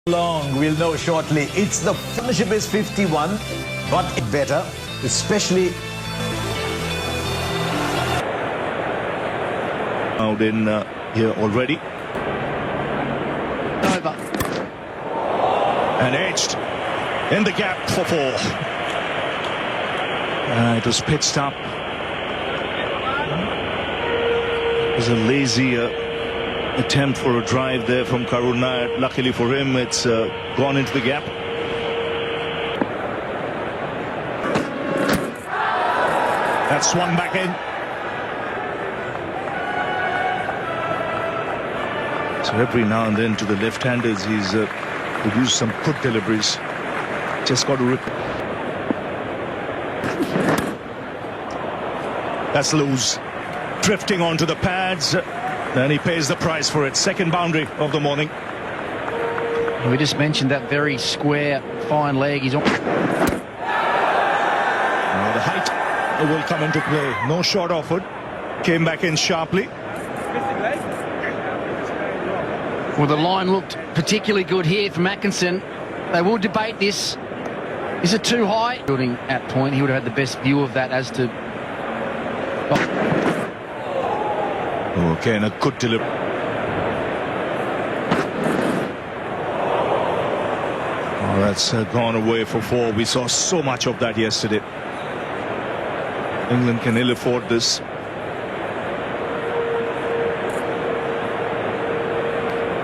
Long, we'll know shortly. It's the partnership is 51, but better, especially out in here already. Over. And edged in the gap for 4. It was pitched up. It was a lazy attempt for a drive there from Karun Nair. Luckily for him, it's gone into the gap. That swung back in. So every now and then to the left-handers, he's produced some good deliveries. Just got to rip. That's loose. Drifting onto the pads. And he pays the price for it. Second boundary of the morning. We just mentioned that very square, fine leg. He's on. Now the height will come into play. No shot offered. Came back in sharply. Well, the line looked particularly good here from Atkinson. They will debate this. Is it too high? Building at point, he would have had the best view of that as to... Okay, and a good delivery. Oh, that's gone away for 4. We saw so much of that yesterday. England can ill afford this.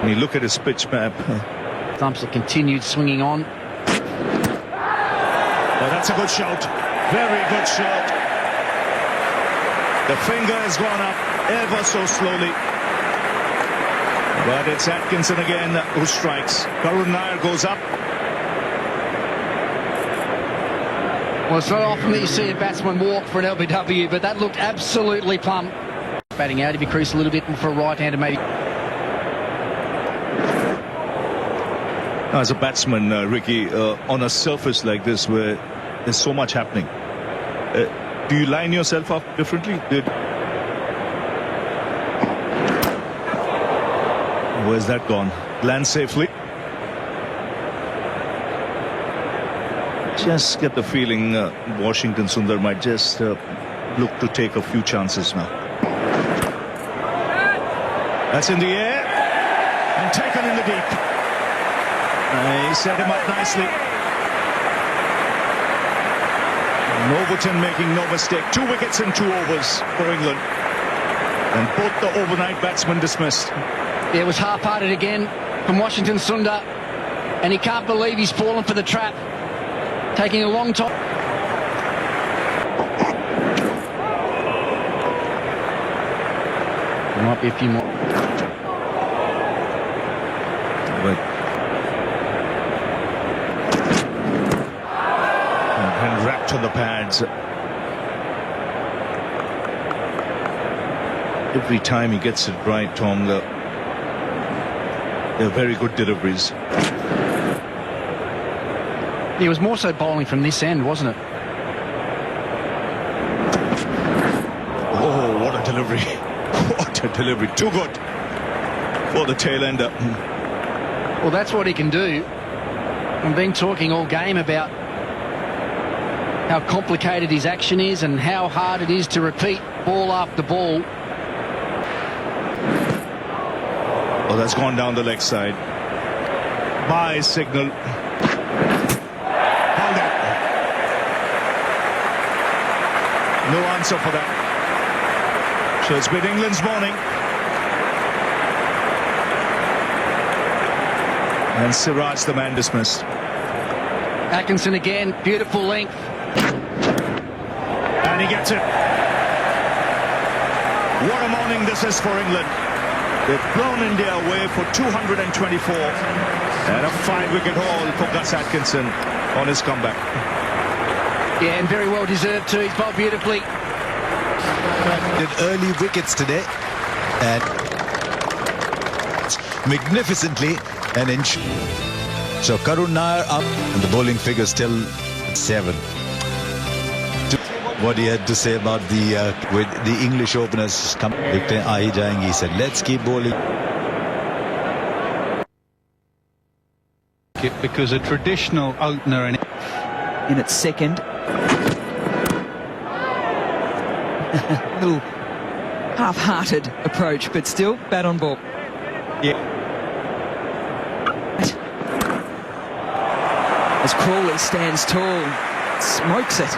When you look at his pitch map. Thompson continued swinging on. Well, that's a good shout. Very good shout. The finger has gone up ever so slowly. But it's Atkinson again who strikes. Karun Nair goes up. Well, it's not often that you see a batsman walk for an LBW, but that looked absolutely plumb. Batting out, if he creased a little bit for a right-hander, maybe. As a batsman, Ricky, on a surface like this where there's so much happening, do you line yourself up differently? Where's that gone? Land safely. Just get the feeling Washington Sundar might just look to take a few chances now. That's in the air and taken in the deep. He set him up nicely. And Overton making no mistake. 2 wickets in 2 overs for England. And both the overnight batsmen dismissed. Yeah, it was half-hearted again from Washington Sundar. And he can't believe he's fallen for the trap. Taking a long time. There might be a few more. But and wrapped on the pads. Every time he gets it right, Tom, they're very good deliveries. He was more so bowling from this end, wasn't it? Oh, what a delivery. What a delivery. Too good for the tail ender. Well, that's what he can do. I've been talking all game about how complicated his action is and how hard it is to repeat ball after ball. Oh, that's gone down the leg side. Bye signal. No answer for that. So it's been England's morning. And Siraj, the man, dismissed. Atkinson again, beautiful length. And he gets it. What a morning this is for England. They've blown India away for 224. And a 5-wicket haul for Gus Atkinson on his comeback. Yeah, and very well deserved too. He's bowled beautifully. did early wickets today. And magnificently an inch. So Karun Nair up and the bowling figure still 7. What he had to say about the with the English openers come, he said, let's keep bowling. it because a traditional opener in its second. Little half-hearted approach, but still bat on ball. Yeah. As Crawley stands tall, smokes it.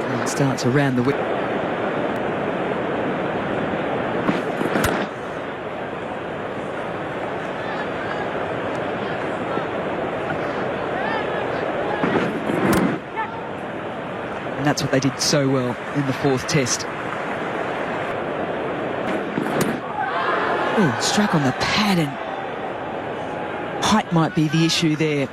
And starts around the wicket. And that's what they did so well in the fourth test. Oh, struck on the pad, and height might be the issue there.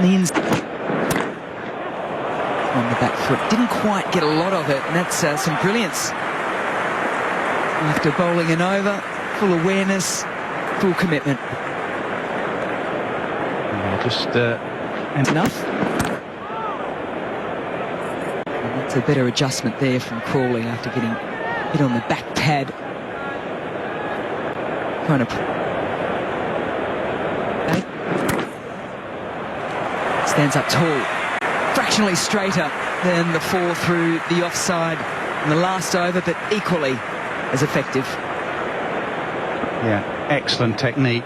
Leans on the back foot, didn't quite get a lot of it, and that's some brilliance. After bowling an over, full awareness, full commitment. just enough. And that's a better adjustment there from Crawley after getting hit on the back pad. Trying to stands up tall, fractionally straighter than the four through the offside in the last over, but equally as effective. Yeah, excellent technique.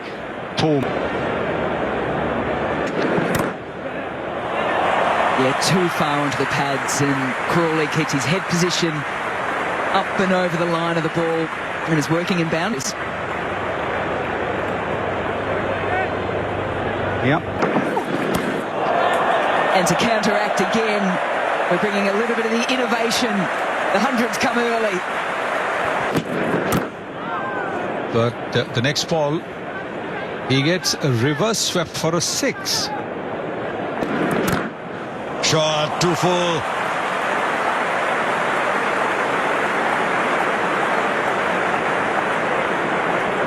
Tall. Yeah, too far onto the pads, and Crawley keeps his head position up and over the line of the ball and is working in boundaries. Yep. And to counteract again, we're bringing a little bit of the innovation. The hundreds come early. But the next ball, he gets a reverse swept for a 6. Shot too full.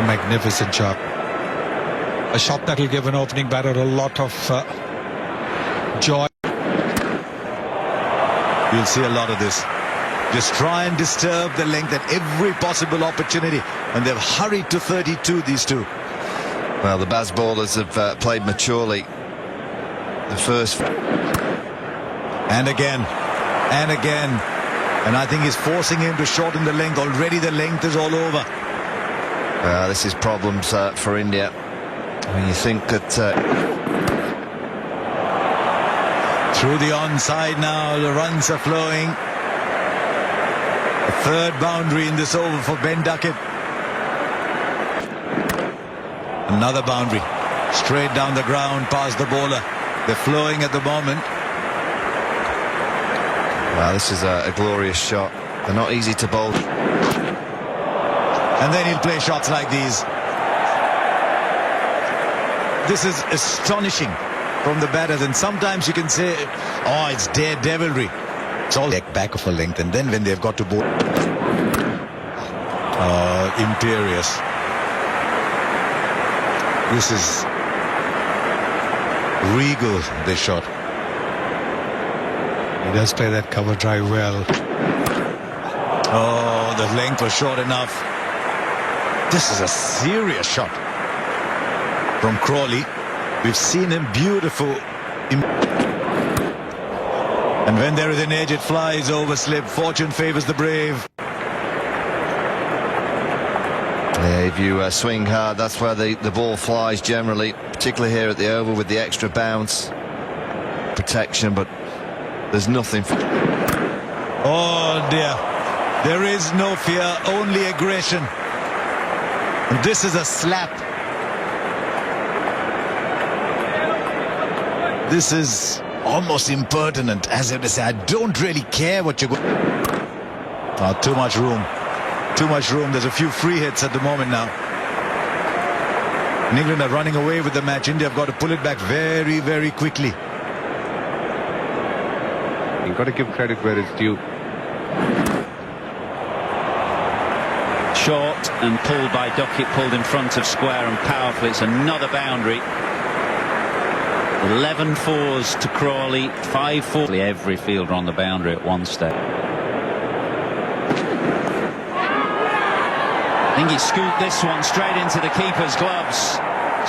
Magnificent shot. A shot that will give an opening batter a lot of joy. You'll see a lot of this. Just try and disturb the length at every possible opportunity. And they've hurried to 32, these two. Well, the Baz bowlers have played maturely. The first... And again. And again. And I think he's forcing him to shorten the length. Already the length is all over. This is problems for India. When you think that... Through the onside now, the runs are flowing. The third boundary in this over for Ben Duckett. Another boundary. Straight down the ground past the bowler. They're flowing at the moment. Wow, this is a glorious shot. They're not easy to bowl. And then he'll play shots like these. This is astonishing from the batters, and sometimes you can say, oh, it's daredevilry. It's all back of a length, and then when they've got to bowl, imperious. This is regal, this shot. He does play that cover drive well. Oh, the length was short enough. This is a serious shot from Crawley. We've seen him beautiful. And when there is an edge, it flies over slip. Fortune favours the brave. Yeah, if you swing hard, that's where the ball flies generally, particularly here at the Oval with the extra bounce. Protection, but there's nothing. Oh dear. There is no fear, only aggression. And this is a slap. This is almost impertinent, as if to say, I don't really care what you're going. Oh, too much room. Too much room. There's a few free hits at the moment now. And England are running away with the match. India have got to pull it back very, very quickly. You've got to give credit where it's due. Short and pulled by Duckett, pulled in front of square and powerful. It's another boundary. 11 fours to Crawley, 5 fours. Every fielder on the boundary at one step. I think he scooped this one straight into the keeper's gloves.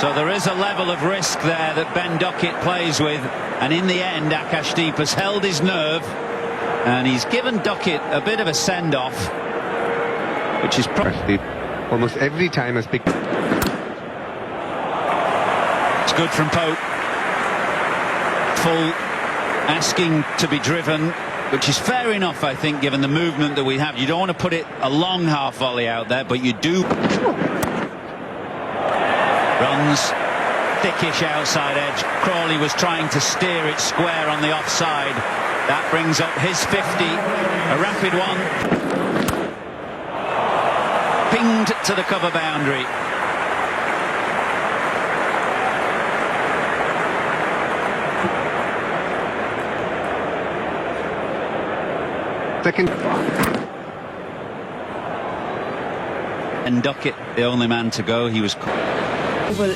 So there is a level of risk there that Ben Duckett plays with. And in the end, Akashdeep has held his nerve. And he's given Duckett a bit of a send-off, which is probably almost every time has picked. It's good from Pope. Full asking to be driven, which is fair enough, I think, given the movement that we have. You don't want to put it a long half volley out there, but you do. Runs, thickish outside edge. Crawley was trying to steer it square on the offside. That brings up his 50. A rapid one. Pinged to the cover boundary. Second. And Duckett, the only man to go. He was.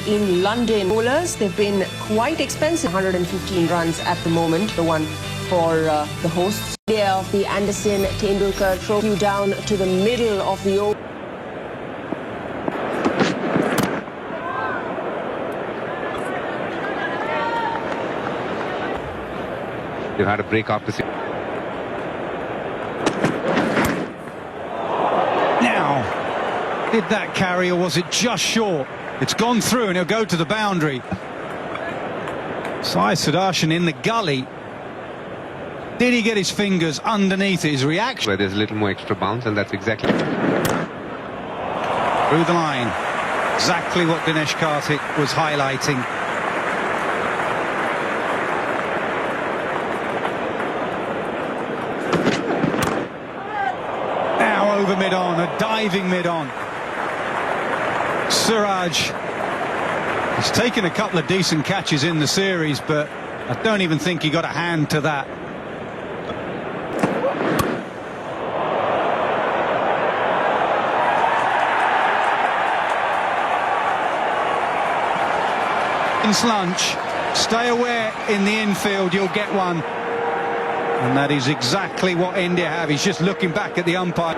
In London, bowlers, they've been quite expensive. 115 runs at the moment, the one for the hosts. There of the Anderson Tendulkar Trophy down to the middle of the over. They've had a break after. Now, did that carry or was it just short? It's gone through and it'll go to the boundary. Sai Sudarshan in the gully. Did he get his fingers underneath his reaction? Where there's a little more extra bounce, and that's exactly. Through the line. Exactly what Dinesh Karthik was highlighting. Now over mid-on, a diving mid-on. Suraj. He's taken a couple of decent catches in the series, but I don't even think he got a hand to that. Lunch, stay aware in the infield, you'll get one, and that is exactly what India have. He's just looking back at the umpire.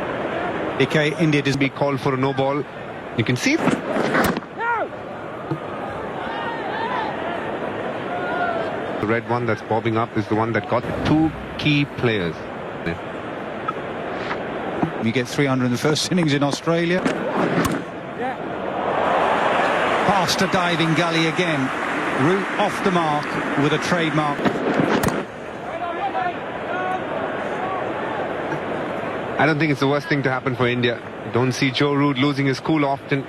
Okay, India doesn't Be called for a no ball. You can see the red one that's bobbing up is the one that got two key players. You get 300 in the first innings in Australia. Past a diving gully again. Root off the mark with a trademark. I don't think it's the worst thing to happen for India. You don't see Joe Root losing his cool often.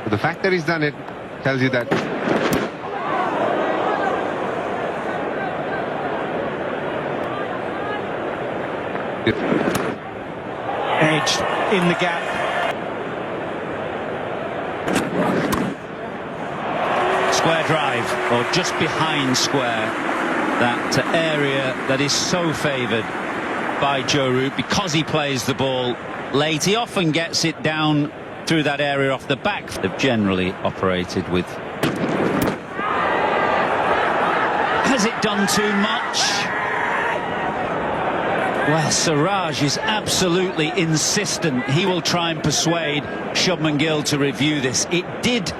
But the fact that he's done it tells you that. Edged in the gap. Square drive, or just behind square. That area that is so favoured by Joe Root because he plays the ball late. He often gets it down through that area off the back. They've generally operated with. Has it done too much? Well, Siraj is absolutely insistent. He will try and persuade Shubman Gill to review this. It did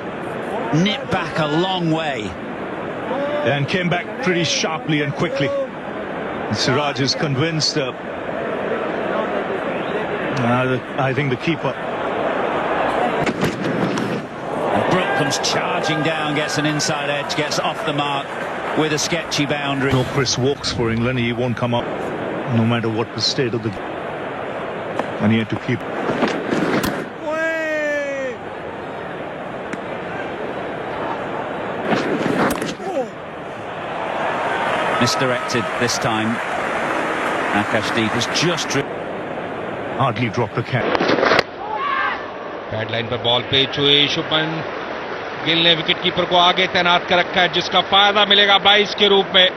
nip back a long way. And came back pretty sharply and quickly. Siraj is convinced. I think the keeper. And Brook comes charging down, gets an inside edge, gets off the mark with a sketchy boundary. No Chris Wokes for England. He won't come up no matter what the state of the. And he had to keep. Misdirected this time. Akashdeep has just Hardly dropped the cap. Bat line पर ball पेच हुई. शुभमन गिल ने wicket keeper को आगे तैनात कर रखा है, जिसका फायदा मिलेगा 22 के रूप में.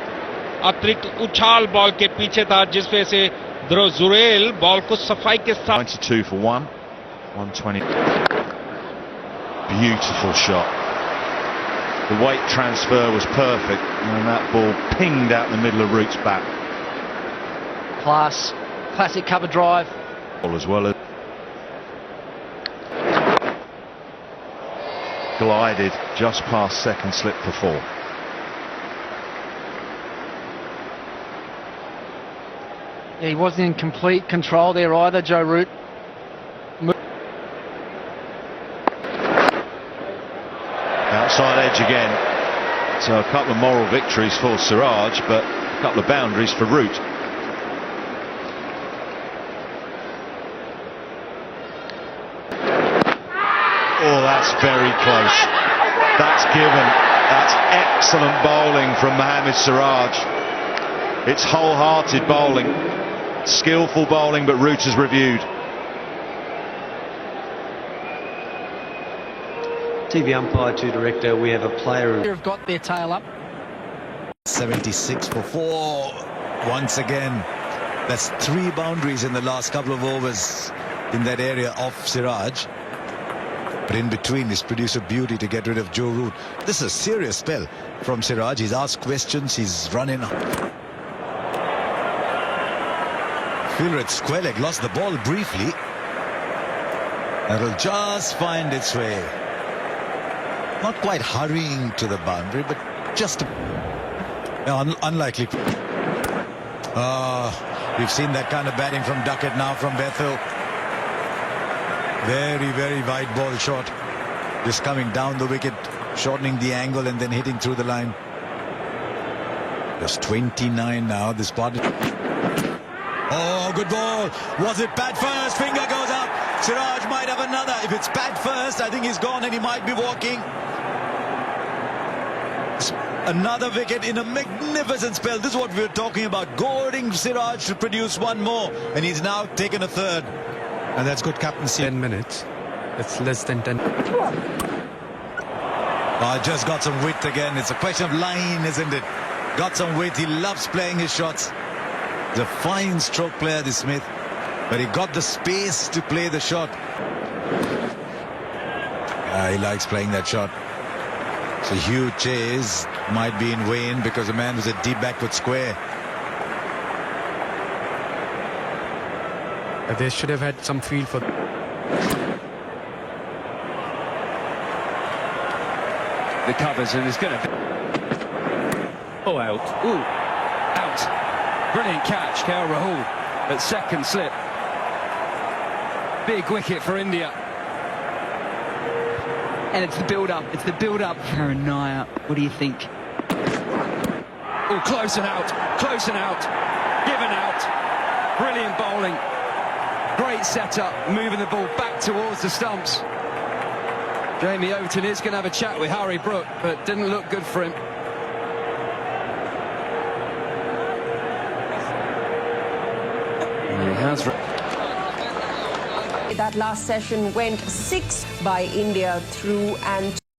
अतिरिक्त उछाल बॉल के पीछे था, जिस वजह से Badro Zurel बॉल को सफाई के साथ 92 for 1, 120. Beautiful shot. The weight transfer was perfect, and that ball pinged out the middle of Root's back. Classic cover drive. As well as glided just past second slip for 4. Yeah, he wasn't in complete control there either, Joe Root. Outside edge again. So a couple of moral victories for Siraj, but a couple of boundaries for Root. Oh, that's very close. That's given. That's excellent bowling from Mohammad Siraj. It's wholehearted bowling. Skillful bowling, but Root has reviewed. TV umpire to director, we have a player who Have got their tail up. 76 for 4 once again. That's 3 boundaries in the last couple of overs in that area of Siraj. But in between, he's produced a beauty to get rid of Joe Root. This is a serious spell from Siraj. He's asked questions, he's run in. Fielder at square leg lost the ball briefly. That'll just find its way. Not quite hurrying to the boundary, but just unlikely. We've seen that kind of batting from Duckett now from Bethel. Very, very wide ball shot. Just coming down the wicket, shortening the angle and then hitting through the line. Just 29 now, this part. Oh, good ball. Was it bat first? Finger goes up. Siraj might have another. If it's bat first, I think he's gone and he might be walking. Another wicket in a magnificent spell. This is what we were talking about. Goading Siraj to produce one more. And he's now taken a third. And that's good captaincy. 10 minutes. It's less than 10. Just got some width again. It's a question of line, isn't it? Got some width. He loves playing his shots. He's a fine stroke player, this Smith. But he got the space to play the shot. He likes playing that shot. It's a huge chase. Might be in vain because the man was a deep backward square. They should have had some feel for. The covers, and it's going to. Oh, out. Ooh, out. Brilliant catch, KL Rahul at second slip. Big wicket for India. And it's the build-up. It's the build-up. Haranaya, what do you think? Oh, close and out. Close and out. Given out. Brilliant bowling. Great setup, moving the ball back towards the stumps. Jamie Overton is going to have a chat with Harry Brook, but didn't look good for him. He has. That last session went 6 by India through and